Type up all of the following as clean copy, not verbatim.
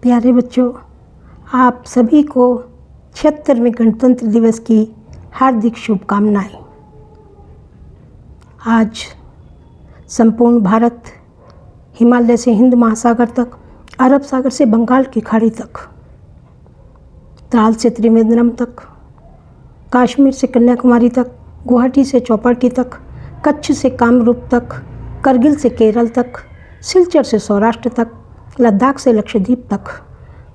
प्यारे बच्चों, आप सभी को 76वें गणतंत्र दिवस की हार्दिक शुभकामनाएं। आज संपूर्ण भारत हिमालय से हिंद महासागर तक, अरब सागर से बंगाल की खाड़ी तक, त्राल से त्रिवेंद्रम तक, कश्मीर से कन्याकुमारी तक, गुवाहाटी से चौपाटी तक, कच्छ से कामरूप तक, करगिल से केरल तक, सिलचर से सौराष्ट्र तक, लद्दाख से लक्षद्वीप तक,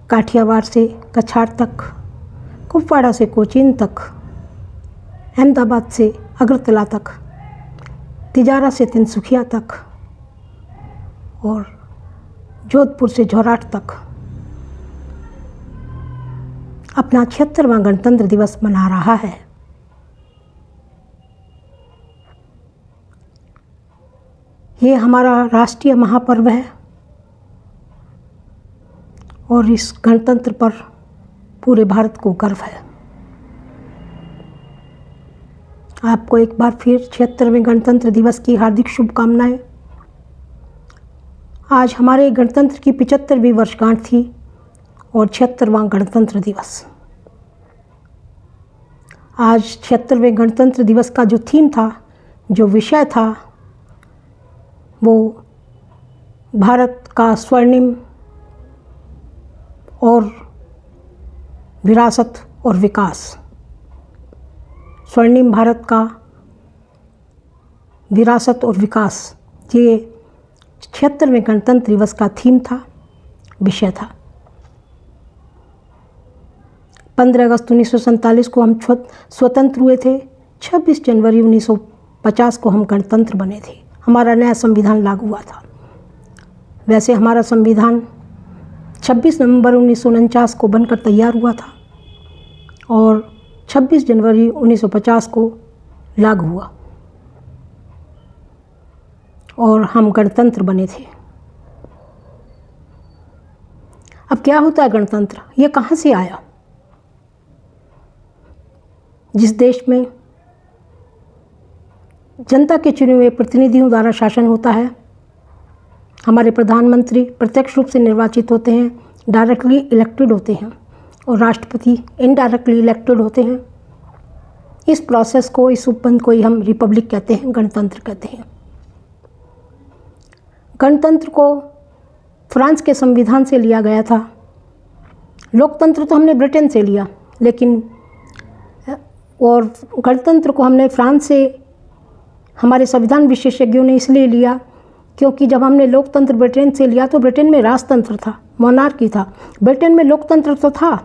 काठियावाड़ से कछार तक, कुपवाड़ा से कोचीन तक, अहमदाबाद से अगरतला तक, तिजारा से तिनसुकिया तक और जोधपुर से झोराट तक अपना 76वां गणतंत्र दिवस मना रहा है। ये हमारा राष्ट्रीय महापर्व है और इस गणतंत्र पर पूरे भारत को गर्व है। आपको एक बार फिर 76वें गणतंत्र दिवस की हार्दिक शुभकामनाएं। आज हमारे गणतंत्र की 75वीं वर्षगांठ थी और 76वां गणतंत्र दिवस। आज 76वें गणतंत्र दिवस का जो थीम था, जो विषय था, वो भारत का स्वर्णिम और विरासत और विकास। स्वर्णिम भारत का विरासत और विकास, ये 76वें गणतंत्र दिवस का थीम था, विषय था। 15 अगस्त 1947 को हम स्वतंत्र हुए थे। 26 जनवरी 1950 को हम गणतंत्र बने थे। हमारा नया संविधान लागू हुआ था। वैसे हमारा संविधान 26 नवंबर 1949 को बनकर तैयार हुआ था और 26 जनवरी 1950 को लागू हुआ और हम गणतंत्र बने थे। अब क्या होता है गणतंत्र? ये कहाँ से आया? जिस देश में जनता के चुने हुए प्रतिनिधियों द्वारा शासन होता है, हमारे प्रधानमंत्री प्रत्यक्ष रूप से निर्वाचित होते हैं, डायरेक्टली इलेक्टेड होते हैं, और राष्ट्रपति इनडायरेक्टली इलेक्टेड होते हैं। इस प्रोसेस को, इस उपबंध को ही हम रिपब्लिक कहते हैं, गणतंत्र कहते हैं। गणतंत्र को फ्रांस के संविधान से लिया गया था। लोकतंत्र तो हमने ब्रिटेन से लिया, लेकिन और गणतंत्र को हमने फ्रांस से हमारे संविधान विशेषज्ञों ने इसलिए लिया क्योंकि जब हमने लोकतंत्र ब्रिटेन से लिया तो ब्रिटेन में राजतंत्र था, मोनार्की था। ब्रिटेन में लोकतंत्र तो था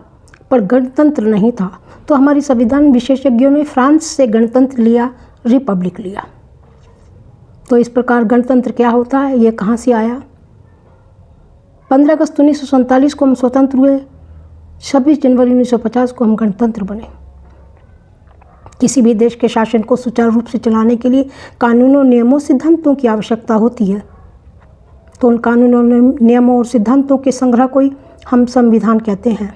पर गणतंत्र नहीं था, तो हमारी संविधान विशेषज्ञों ने फ्रांस से गणतंत्र लिया, रिपब्लिक लिया। तो इस प्रकार गणतंत्र क्या होता है, ये कहाँ से आया? 15 अगस्त 1947 को हम स्वतंत्र हुए। 26 जनवरी 1950 को हम गणतंत्र बने। किसी भी देश के शासन को सुचारू रूप से चलाने के लिए कानूनों, नियमों, सिद्धांतों की आवश्यकता होती है। तो उन कानूनों, नियमों और सिद्धांतों के संग्रह को ही हम संविधान कहते हैं।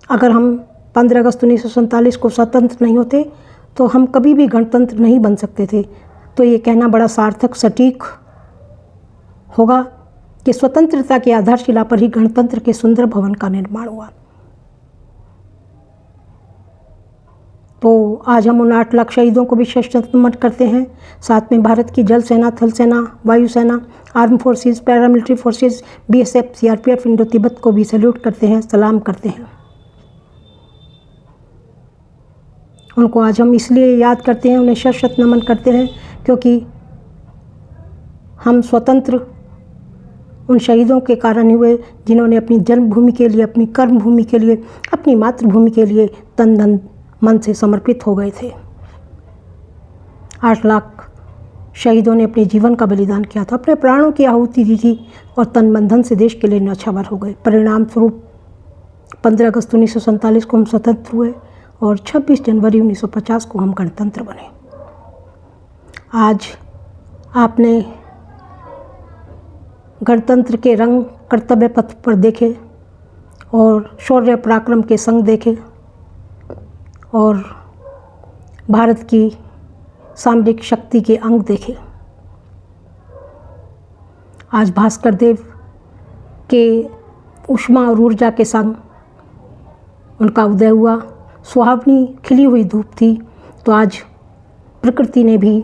अगर हम 15 अगस्त 1947 को स्वतंत्र नहीं होते तो हम कभी भी गणतंत्र नहीं बन सकते थे। तो ये कहना बड़ा सार्थक, सटीक होगा कि स्वतंत्रता की आधारशिला पर ही गणतंत्र के सुंदर भवन का निर्माण हुआ। तो आज हम उन 8 लाख शहीदों को भी श्रद्धांजलि नमन करते हैं। साथ में भारत की जल सेना, थल सेना, वायु सेना, arm forces, paramilitary forces, BSF, CRPF, Indo Tibet को भी सैल्यूट करते हैं, सलाम करते हैं। उनको आज हम इसलिए याद करते हैं, उन्हें श्रद्धांजलि नमन करते हैं क्योंकि हम स्वतंत्र उन शहीदों के कारण ही हुए जिन्होंने अपनी जन्मभूमि के लिए, अपनी कर्मभूमि के लिए, अपनी मातृभूमि के लिए तन धन मन से समर्पित हो गए थे। 8 लाख शहीदों ने अपने जीवन का बलिदान किया था, अपने प्राणों की आहुति दी थी और तन मन धन से देश के लिए न्यौछावर हो गए। परिणाम स्वरूप 15 अगस्त 1947 को हम स्वतंत्र हुए और 26 जनवरी 1950 को हम गणतंत्र बने। आज आपने गणतंत्र के रंग कर्तव्य पथ पर देखे और शौर्य पराक्रम के संग देखे और भारत की सामरिक शक्ति के अंग देखे। आज भास्कर देव के ऊष्मा और ऊर्जा के संग उनका उदय हुआ। सुहावनी खिली हुई धूप थी। तो आज प्रकृति ने भी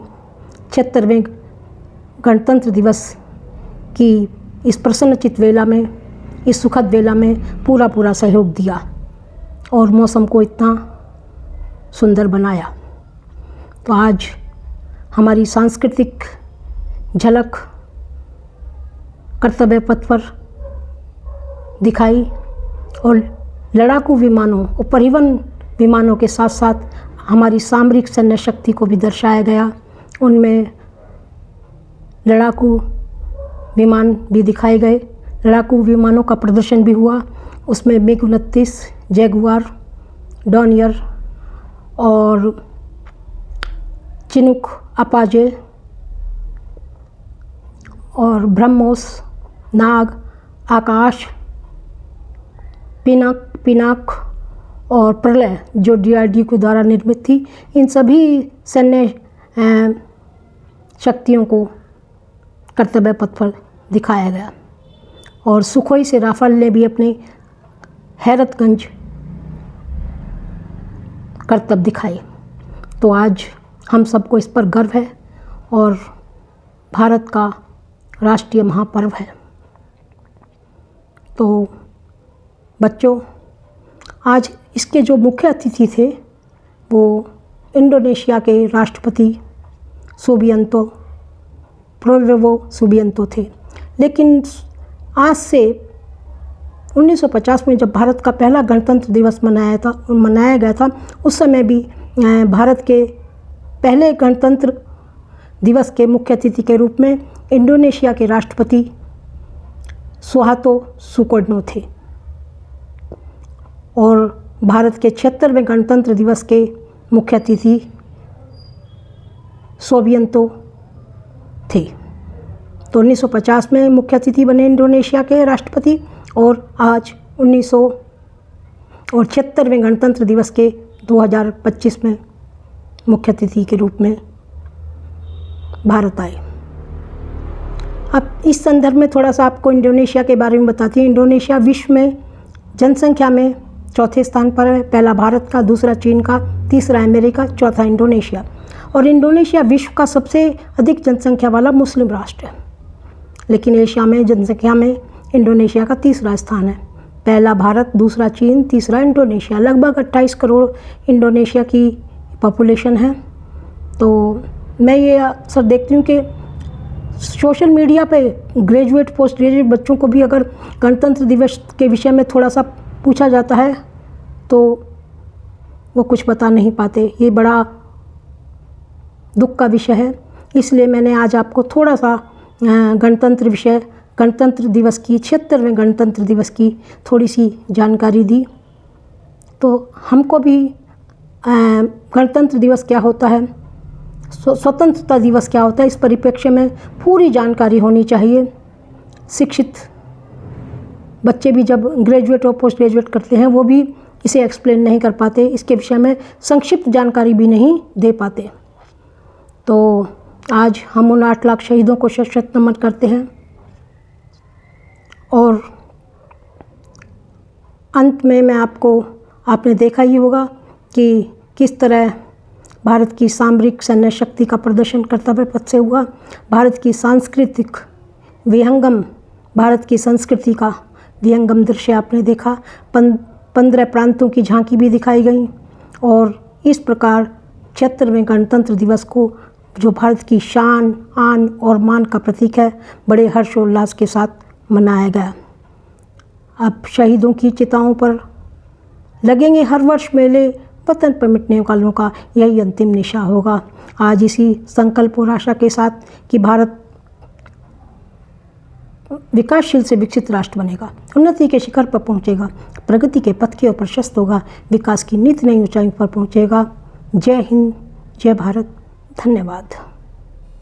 76वें गणतंत्र दिवस की इस प्रसन्नचित्त वेला में, इस सुखद वेला में पूरा सहयोग दिया और मौसम को इतना सुंदर बनाया। तो आज हमारी सांस्कृतिक झलक कर्तव्य पथ पर दिखाई और लड़ाकू विमानों और परिवहन विमानों के साथ साथ हमारी सामरिक सैन्य शक्ति को भी दर्शाया गया। उनमें लड़ाकू विमान भी दिखाए गए। लड़ाकू विमानों का प्रदर्शन भी हुआ। उसमें MiG-29, जैगुआर, डॉनियर और चिनूक, अपाचे और ब्रह्मोस, नाग, आकाश, पिनाक और प्रलय जो DRDO द्वारा निर्मित थी, इन सभी सैन्य शक्तियों को कर्तव्य पथ पर दिखाया गया। और सुखोई से राफेल ने भी अपने हैरतगंज करतब दिखाए। तो आज हम सबको इस पर गर्व है और भारत का राष्ट्रीय महापर्व है। तो बच्चों, आज इसके जो मुख्य अतिथि थे वो इंडोनेशिया के राष्ट्रपति सुबियांतो प्रोवोवो सुबियांतो थे। लेकिन आज से 1950 में जब भारत का पहला गणतंत्र दिवस मनाया गया था, उस समय भी भारत के पहले गणतंत्र दिवस के मुख्य अतिथि के रूप में इंडोनेशिया के राष्ट्रपति सुहार्तो सुकार्नो थे और भारत के 76वें गणतंत्र दिवस के मुख्य अतिथि सुबियांतो थे। तो 1950 में मुख्य अतिथि बने इंडोनेशिया के राष्ट्रपति और आज 76वें गणतंत्र दिवस के 2025 में मुख्य अतिथि के रूप में भारत आए। अब इस संदर्भ में थोड़ा सा आपको इंडोनेशिया के बारे में बताती हूँ। इंडोनेशिया विश्व में जनसंख्या में चौथे स्थान पर है। पहला भारत का, दूसरा चीन का, तीसरा अमेरिका, चौथा इंडोनेशिया। और इंडोनेशिया विश्व का सबसे अधिक जनसंख्या वाला मुस्लिम राष्ट्र है। लेकिन एशिया में जनसंख्या में इंडोनेशिया का तीसरा स्थान है। पहला भारत, दूसरा चीन, तीसरा इंडोनेशिया। लगभग 28 करोड़ इंडोनेशिया की पॉपुलेशन है। तो मैं ये अक्सर देखती हूँ कि सोशल मीडिया पे ग्रेजुएट, पोस्ट ग्रेजुएट बच्चों को भी अगर गणतंत्र दिवस के विषय में थोड़ा सा पूछा जाता है तो वो कुछ बता नहीं पाते। ये बड़ा दुख का विषय है। इसलिए मैंने आज आपको थोड़ा सा गणतंत्र दिवस की 76वें गणतंत्र दिवस की थोड़ी सी जानकारी दी। तो हमको भी गणतंत्र दिवस क्या होता है, स्वतंत्रता दिवस क्या होता है, इस परिप्रेक्ष्य में पूरी जानकारी होनी चाहिए। शिक्षित बच्चे भी जब ग्रेजुएट और पोस्ट ग्रेजुएट करते हैं वो भी इसे एक्सप्लेन नहीं कर पाते, इसके विषय में संक्षिप्त जानकारी भी नहीं दे पाते। तो आज हम उन 8 लाख शहीदों को शत-शत नमन करते हैं। और अंत में मैं आपने देखा ही होगा कि किस तरह भारत की सामरिक सैन्य शक्ति का प्रदर्शन कर्तव्य पथ से हुआ। भारत की सांस्कृतिक विहंगम, भारत की संस्कृति का विहंगम दृश्य आपने देखा। 15 प्रांतों की झांकी भी दिखाई गई। और इस प्रकार 76वें गणतंत्र दिवस को, जो भारत की शान, आन और मान का प्रतीक है, बड़े हर्षोल्लास के साथ मनाया गया। अब शहीदों की चिताओं पर लगेंगे हर वर्ष मेले, वतन पर मिटने वालों का यही अंतिम निशा होगा। आज इसी संकल्प और आशा के साथ कि भारत विकासशील से विकसित राष्ट्र बनेगा, उन्नति के शिखर पर पहुंचेगा, प्रगति के पथ की ओर प्रशस्त होगा, विकास की नित नई ऊंचाई पर पहुंचेगा। जय हिंद, जय भारत, धन्यवाद।